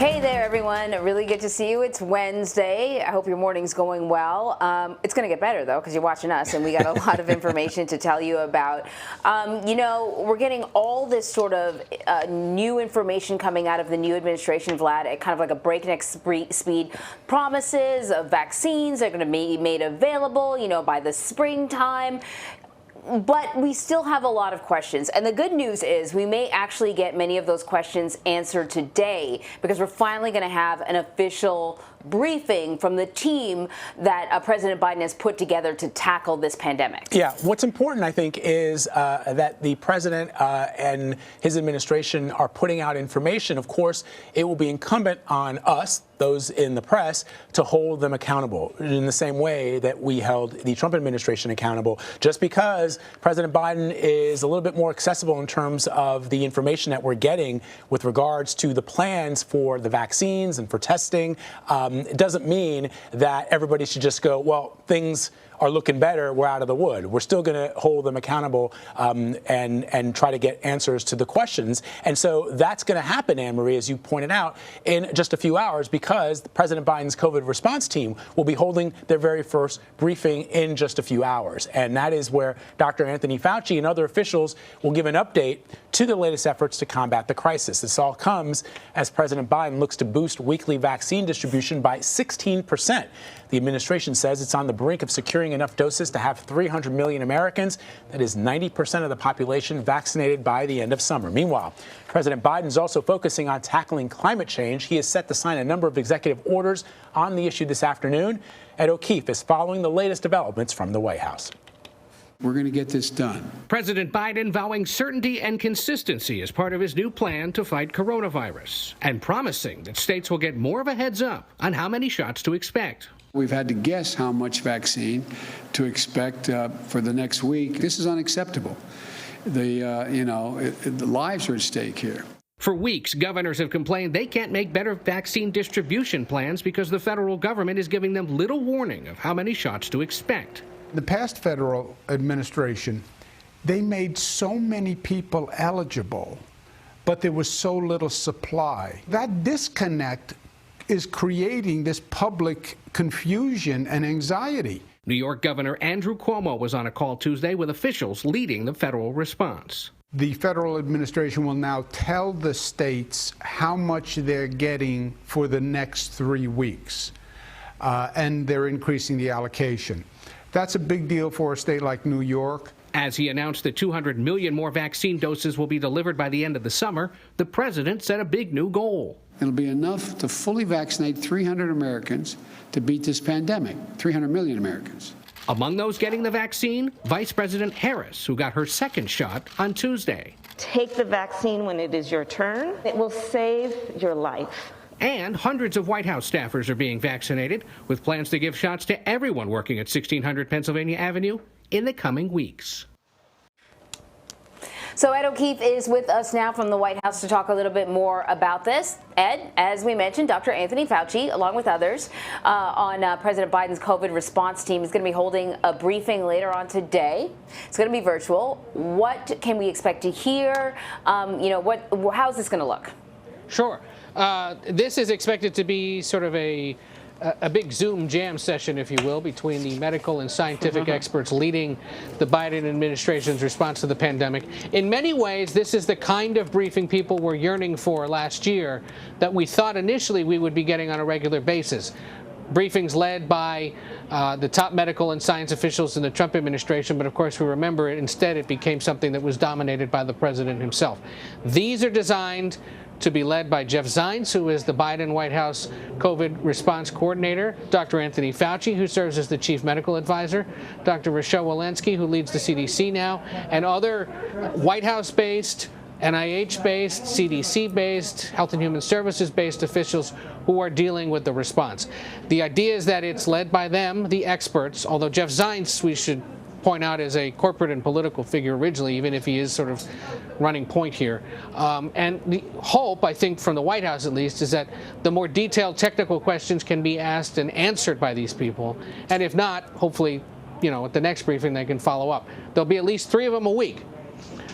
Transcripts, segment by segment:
Hey there, everyone. Really good to see you. It's Wednesday. I hope your morning's going well. It's going to get better, though, because you're watching us, and we got a lot of information to tell you about. We're getting all this sort of new information coming out of the new administration, Vlad, at kind of like a breakneck speed. Promises of vaccines are going to be made available, by the springtime. But we still have a lot of questions. And the good news is we may actually get many of those questions answered today, because we're finally going to have an official briefing from the team that President Biden has put together to tackle this pandemic. Yeah, what's important, I think, is that the president and his administration are putting out information. Of course, it will be incumbent on us, those in the press, to hold them accountable in the same way that we held the Trump administration accountable. Just because President Biden is a little bit more accessible in terms of the information that we're getting with regards to the plans for the vaccines and for testing, it doesn't mean that everybody should just go, well, things are looking better, we're out of the wood. We're still going to hold them accountable and try to get answers to the questions. And so that's going to happen, Anne-Marie, as you pointed out, in just a few hours, because President Biden's COVID response team will be holding their very first briefing in just a few hours. And that is where Dr. Anthony Fauci and other officials will give an update to the latest efforts to combat the crisis. This all comes as President Biden looks to boost weekly vaccine distribution by 16%. The administration says it's on the brink of securing enough doses to have 300 million Americans, that is 90% of the population, vaccinated by the end of summer. Meanwhile, President Biden is also focusing on tackling climate change. He is set to sign a number of executive orders on the issue this afternoon. Ed O'Keefe is following the latest developments from the White House. We're going to get this done. President Biden vowing certainty and consistency as part of his new plan to fight coronavirus, and promising that states will get more of a heads up on how many shots to expect. We've had to guess how much vaccine to expect for the next week. This is unacceptable. The lives are at stake here. For weeks, governors have complained they can't make better vaccine distribution plans because the federal government is giving them little warning of how many shots to expect. The past federal administration, they made so many people eligible, but there was so little supply. That disconnect is creating this public confusion and anxiety. New York Governor Andrew Cuomo was on a call Tuesday with officials leading the federal response. The federal administration will now tell the states how much they're getting for the next 3 weeks, and they're increasing the allocation. That's a big deal for a state like New York. As he announced that 200 million more vaccine doses will be delivered by the end of the summer, the president set a big new goal. It'll be enough to fully vaccinate 300 Americans to beat this pandemic, 300 million Americans. Among those getting the vaccine, Vice President Harris, who got her second shot on Tuesday. Take the vaccine when it is your turn. It will save your life. And hundreds of White House staffers are being vaccinated, with plans to give shots to everyone working at 1600 Pennsylvania Avenue in the coming weeks. So Ed O'Keefe is with us now from the White House to talk a little bit more about this. Ed, as we mentioned, Dr. Anthony Fauci, along with others on President Biden's COVID response team, is going to be holding a briefing later on today. It's going to be virtual. What can we expect to hear? How's this going to look? Sure. This is expected to be sort of a big Zoom jam session, if you will, between the medical and scientific experts leading the Biden administration's response to the pandemic. In many ways, this is the kind of briefing people were yearning for last year that we thought initially we would be getting on a regular basis. Briefings led by the top medical and science officials in the Trump administration, but of course we remember instead it became something that was dominated by the president himself. These are designed to be led by Jeff Zients, who is the Biden White House COVID response coordinator, Dr. Anthony Fauci, who serves as the chief medical advisor, Dr. Rochelle Walensky, who leads the CDC now, and other White House-based, NIH-based, CDC-based, Health and Human Services-based officials who are dealing with the response. The idea is that it's led by them, the experts, although Jeff Zients, we should point out, is a corporate and political figure originally, even if he is sort of running point here. And the hope, I think, from the White House at least, is that the more detailed technical questions can be asked and answered by these people. And if not, hopefully, at the next briefing they can follow up. There'll be at least 3 of them a week.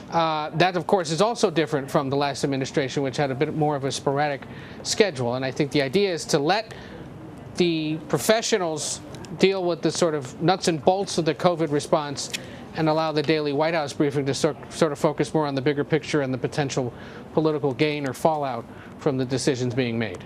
That, of course, is also different from the last administration, which had a bit more of a sporadic schedule. And I think the idea is to let the professionals deal with the sort of nuts and bolts of the COVID response and allow the daily White House briefing to sort of focus more on the bigger picture and the potential political gain or fallout from the decisions being made.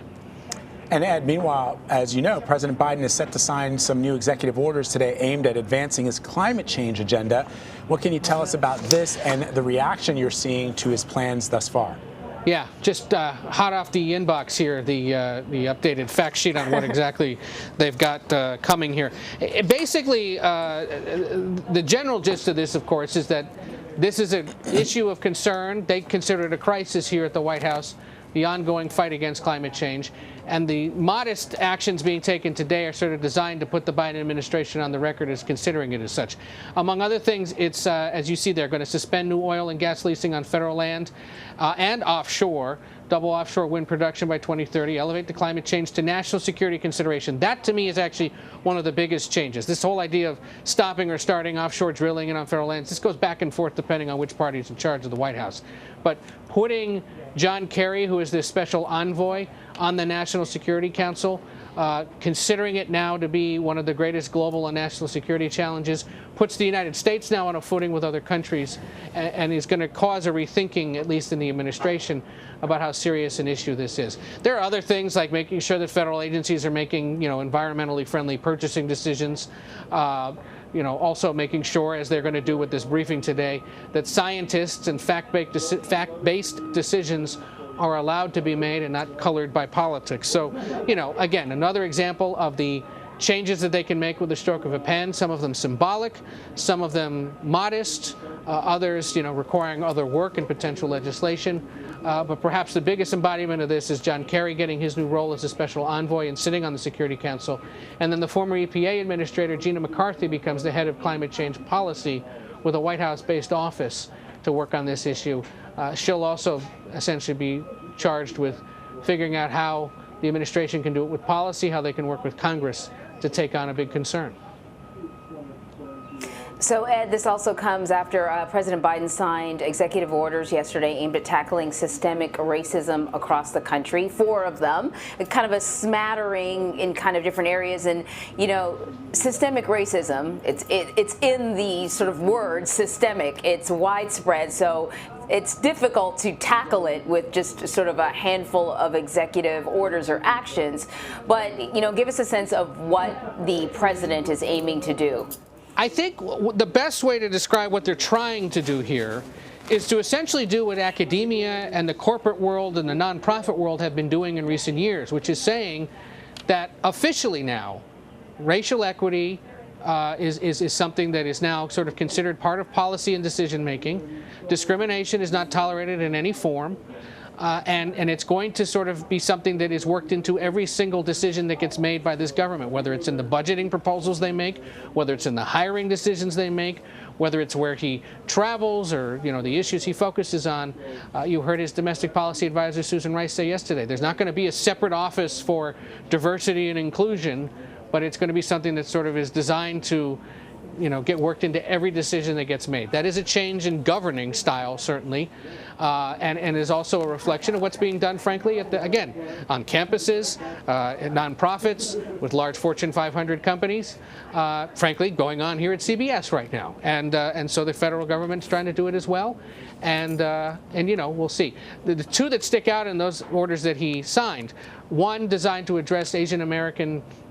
And Ed, meanwhile, as you know, President Biden is set to sign some new executive orders today aimed at advancing his climate change agenda. What can you tell us about this and the reaction you're seeing to his plans thus far? Yeah, just hot off the inbox here, the updated fact sheet on what exactly they've got coming here. Basically, the general gist of this, of course, is that this is an issue of concern. They consider it a crisis here at the White House, the ongoing fight against climate change. And the modest actions being taken today are sort of designed to put the Biden administration on the record as considering it as such. Among other things, it's, as you see, they're going to suspend new oil and gas leasing on federal land and offshore, double offshore wind production by 2030, elevate the climate change to national security consideration. That, to me, is actually one of the biggest changes. This whole idea of stopping or starting offshore drilling and on federal lands, this goes back and forth depending on which party is in charge of the White House. But putting John Kerry, who is the special envoy on the National Security Council, considering it now to be one of the greatest global and national security challenges, puts the United States now on a footing with other countries, and is going to cause a rethinking, at least in the administration, about how serious an issue this is. There are other things like making sure that federal agencies are making, environmentally friendly purchasing decisions. Also making sure, as they're going to do with this briefing today, that scientists and fact-based decisions are allowed to be made and not colored by politics. So, again, another example of the changes that they can make with the stroke of a pen, some of them symbolic, some of them modest, others, requiring other work and potential legislation. But perhaps the biggest embodiment of this is John Kerry getting his new role as a special envoy and sitting on the Security Council. And then the former EPA administrator, Gina McCarthy, becomes the head of climate change policy with a White House-based office to work on this issue. She'll also essentially be charged with figuring out how the administration can do it with policy, how they can work with Congress to take on a big concern. So, Ed, this also comes after President Biden signed executive orders yesterday aimed at tackling systemic racism across the country, 4 of them, kind of a smattering in kind of different areas. And, systemic racism, it's in the sort of word systemic, it's widespread. So it's difficult to tackle it with just sort of a handful of executive orders or actions. But, give us a sense of what the president is aiming to do. I think the best way to describe what they're trying to do here is to essentially do what academia and the corporate world and the nonprofit world have been doing in recent years, which is saying that officially now, racial equity is something that is now sort of considered part of policy and decision making. Discrimination is not tolerated in any form. And it's going to sort of be something that is worked into every single decision that gets made by this government, whether it's in the budgeting proposals they make, whether it's in the hiring decisions they make, whether it's where he travels or, the issues he focuses on. You heard his domestic policy advisor, Susan Rice, say yesterday, there's not going to be a separate office for diversity and inclusion, but it's going to be something that sort of is designed to get worked into every decision that gets made. That is a change in governing style, certainly, and is also a reflection of what's being done, frankly, again, on campuses, at nonprofits, with large Fortune 500 companies, frankly, going on here at CBS right now. And so the federal government's trying to do it as well. And we'll see. The 2 that stick out in those orders that he signed, one designed to address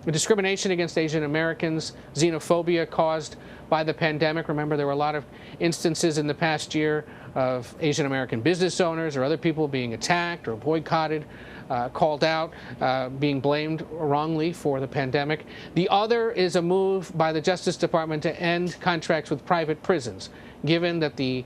discrimination against Asian Americans, xenophobia caused by the pandemic. Remember, there were a lot of instances in the past year of Asian American business owners or other people being attacked or boycotted, called out, being blamed wrongly for the pandemic. The other is a move by the Justice Department to end contracts with private prisons, given that the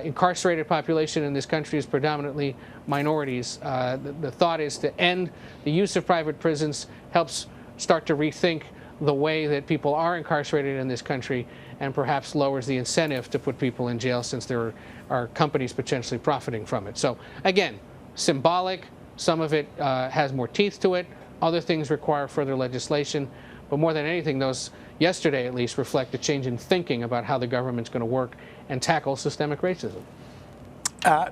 incarcerated population in this country is predominantly minorities. The thought is to end the use of private prisons, helps start to rethink the way that people are incarcerated in this country, and perhaps lowers the incentive to put people in jail since there are companies potentially profiting from it. So again, symbolic. Some of it has more teeth to it. Other things require further legislation. But more than anything, those, yesterday at least, reflect a change in thinking about how the government's going to work and tackle systemic racism.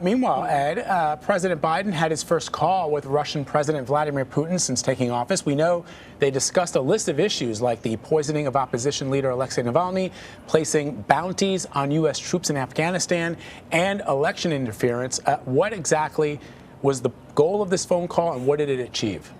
Meanwhile, Ed, President Biden had his first call with Russian President Vladimir Putin since taking office. We know they discussed a list of issues like the poisoning of opposition leader Alexei Navalny, placing bounties on U.S. troops in Afghanistan, and election interference. What exactly was the goal of this phone call, and what did it achieve?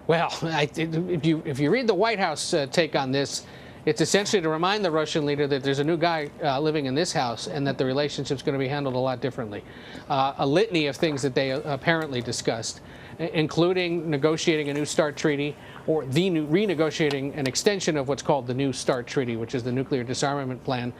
Well, if you read the White House take on this, it's essentially to remind the Russian leader that there's a new guy living in this house and that the relationship's going to be handled a lot differently. A litany of things that they apparently discussed, including negotiating a New START treaty or renegotiating an extension of what's called the New START treaty, which is the nuclear disarmament plan.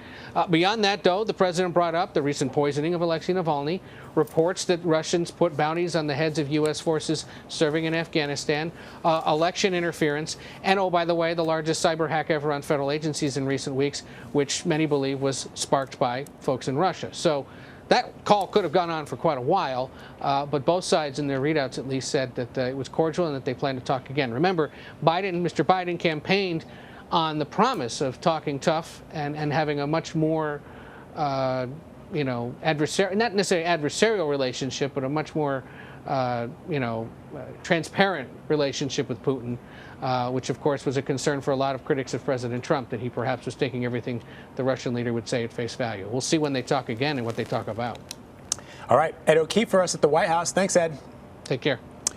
Beyond that, though, the president brought up the recent poisoning of Alexei Navalny, reports that Russians put bounties on the heads of U.S. forces serving in Afghanistan, election interference, and, oh, by the way, the largest cyber hack ever on federal agencies in recent weeks, which many believe was sparked by folks in Russia. So that call could have gone on for quite a while, but both sides in their readouts at least said that it was cordial and that they plan to talk again. Remember, Mr. Biden campaigned on the promise of talking tough and having a much more not necessarily adversarial relationship, but a much more, transparent relationship with Putin, which, of course, was a concern for a lot of critics of President Trump, that he perhaps was taking everything the Russian leader would say at face value. We'll see when they talk again and what they talk about. All right. Ed O'Keefe for us at the White House. Thanks, Ed. Take care.